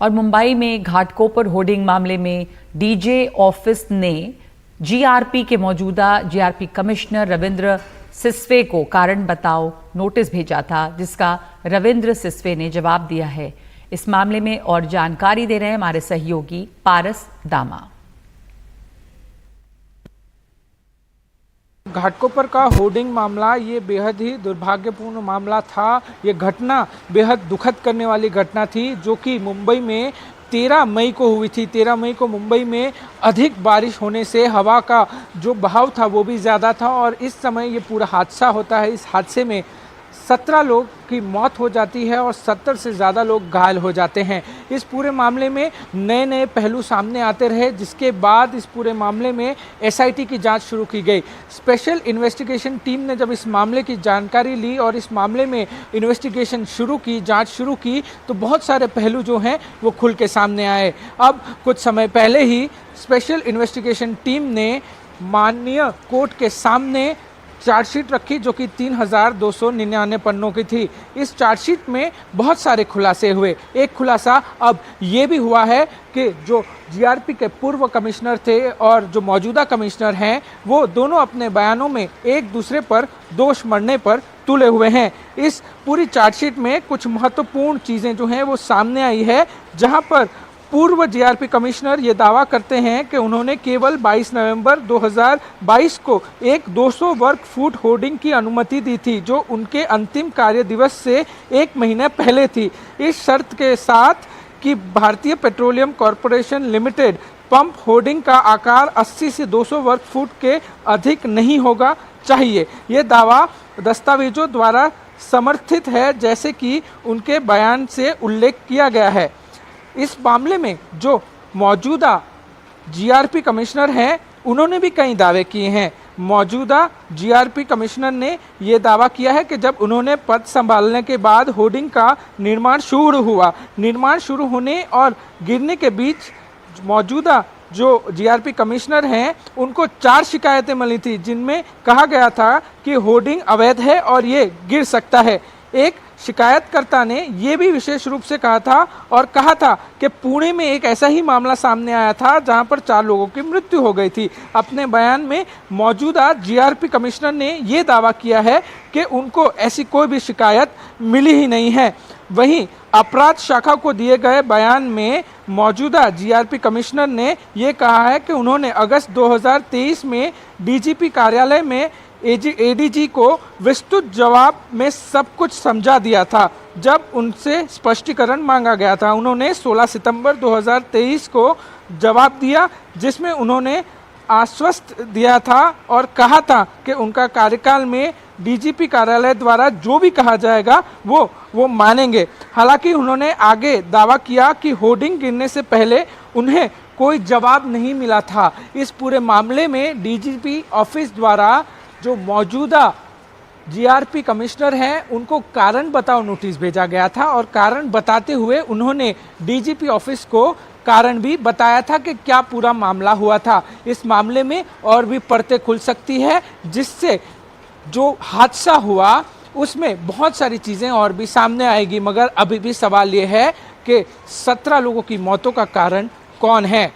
और मुंबई में घाटकोपर होर्डिंग मामले में डीजे ऑफिस ने जीआरपी के मौजूदा जीआरपी कमिश्नर रविंद्र सिसवे को कारण बताओ नोटिस भेजा था, जिसका रविंद्र सिसवे ने जवाब दिया है। इस मामले में और जानकारी दे रहे हैं हमारे सहयोगी पारस दामा। घाटकोपर का होर्डिंग मामला ये बेहद ही दुर्भाग्यपूर्ण मामला था। ये घटना बेहद दुखद करने वाली घटना थी, जो कि मुंबई में 13 मई को हुई थी। 13 मई को मुंबई में अधिक बारिश होने से हवा का जो बहाव था वो भी ज़्यादा था और इस समय ये पूरा हादसा होता है। इस हादसे में 17 लोग की मौत हो जाती है और 70 से ज़्यादा लोग घायल हो जाते हैं। इस पूरे मामले में नए नए पहलू सामने आते रहे, जिसके बाद इस पूरे मामले में एसआईटी की जांच शुरू की गई। स्पेशल इन्वेस्टिगेशन टीम ने जब इस मामले की जानकारी ली और इस मामले में इन्वेस्टिगेशन शुरू की, जांच शुरू की, तो बहुत सारे पहलू जो हैं वो खुल के सामने आए। अब कुछ समय पहले ही स्पेशल इन्वेस्टिगेशन टीम ने माननीय कोर्ट के सामने चार्जशीट रखी, जो कि 3299 पन्नों की थी। इस चार्जशीट में बहुत सारे खुलासे हुए। एक खुलासा अब ये भी हुआ है कि जो जीआरपी के पूर्व कमिश्नर थे और जो मौजूदा कमिश्नर हैं, वो दोनों अपने बयानों में एक दूसरे पर दोष मढ़ने पर तुले हुए हैं। इस पूरी चार्जशीट में कुछ महत्वपूर्ण चीज़ें जो हैं वो सामने आई है, जहां पर पूर्व जीआरपी कमिश्नर ये दावा करते हैं कि उन्होंने केवल 22 नवंबर 2022 को एक 200 वर्ग फुट होर्डिंग की अनुमति दी थी, जो उनके अंतिम कार्य दिवस से 1 महीने पहले थी, इस शर्त के साथ कि भारतीय petroleum corporation limited pump hoarding का आकार 80 से 200 वर्ग फुट के अधिक नहीं होगा चाहिए। ये दावा दस्तावेजों द्वारा समर्थित है, जैसे कि उनके बयान से उल्लेख किया गया है। इस मामले में जो मौजूदा जीआरपी कमिश्नर हैं, उन्होंने भी कई दावे किए हैं। मौजूदा जीआरपी कमिश्नर ने ये दावा किया है कि जब उन्होंने पद संभालने के बाद होर्डिंग का निर्माण शुरू हुआ, निर्माण शुरू होने और गिरने के बीच मौजूदा जो जीआरपी कमिश्नर हैं, उनको 4 शिकायतें मिली थी, जिनमें कहा गया था कि होर्डिंग अवैध है और ये गिर सकता है। एक शिकायतकर्ता ने ये भी विशेष रूप से कहा था और कहा था कि पुणे में एक ऐसा ही मामला सामने आया था जहां पर 4 लोगों की मृत्यु हो गई थी। अपने बयान में मौजूदा जीआरपी कमिश्नर ने ये दावा किया है कि उनको ऐसी कोई भी शिकायत मिली ही नहीं है। वहीं अपराध शाखा को दिए गए बयान में मौजूदा जीआरपी कमिश्नर ने ये कहा है कि उन्होंने अगस्त 2023 में डीजीपी कार्यालय में एडीजी को विस्तृत जवाब में सब कुछ समझा दिया था, जब उनसे स्पष्टीकरण मांगा गया था। उन्होंने 16 सितंबर 2023 को जवाब दिया, जिसमें उन्होंने आश्वस्त दिया था और कहा था कि उनका कार्यकाल में डीजीपी कार्यालय द्वारा जो भी कहा जाएगा वो मानेंगे। हालांकि उन्होंने आगे दावा किया कि होर्डिंग गिरने से पहले उन्हें कोई जवाब नहीं मिला था। इस पूरे मामले में डीजीपी ऑफिस द्वारा जो मौजूदा जीआरपी कमिश्नर हैं, उनको कारण बताओ नोटिस भेजा गया था और कारण बताते हुए उन्होंने डीजीपी ऑफिस को कारण भी बताया था कि क्या पूरा मामला हुआ था। इस मामले में और भी परतें खुल सकती है, जिससे जो हादसा हुआ उसमें बहुत सारी चीज़ें और भी सामने आएगी। मगर अभी भी सवाल ये है कि 17 लोगों की मौतों का कारण कौन है।